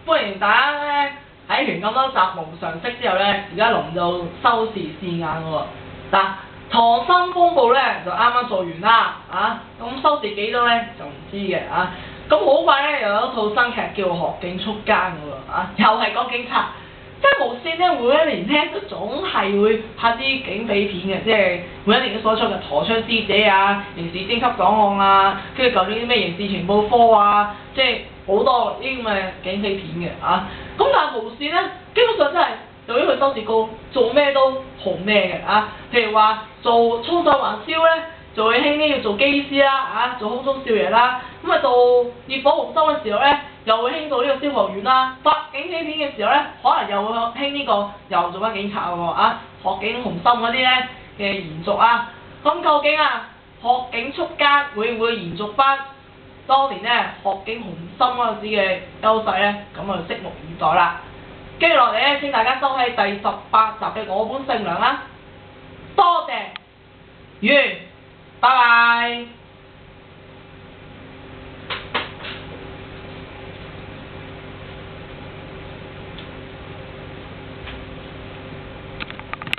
歡迎大家咧睇完咁多集無常識之後咧，而家輪到收視線眼喎。嗱，溏心風暴咧就啱啱做完啦，咁收視幾多咧就唔知嘅咁好快咧又有一套新劇叫《學警速姦》喎，又係講警察。即係無線咧，每一年咧都總係會拍啲警匪片嘅，即係每一年都所出嘅《陀槍師姐》啊、刑事偵緝檔案啊，跟住舊年啲咩刑事情報科啊，即係好多呢啲咁嘅警匪片嘅咁但係無線咧，基本上真係由於佢收視高，做咩都紅咩嘅譬如話做衝上雲霄咧，就會興呢要做機師啦做空中少爺啦，咁做烈火雄心嘅時候咧，又會興做呢個消防員啦。拍警匪片嘅時候咧，可能又會興呢個又做翻警察喎學警雄心嗰啲咧嘅延續咁究竟學警速姦會唔會延續翻當年咧學警雄心嗰陣時嘅優勢咧？咁啊拭目以待啦。跟住落嚟咧，請大家收睇第18集嘅我本姓梁啦。多謝，完，拜拜。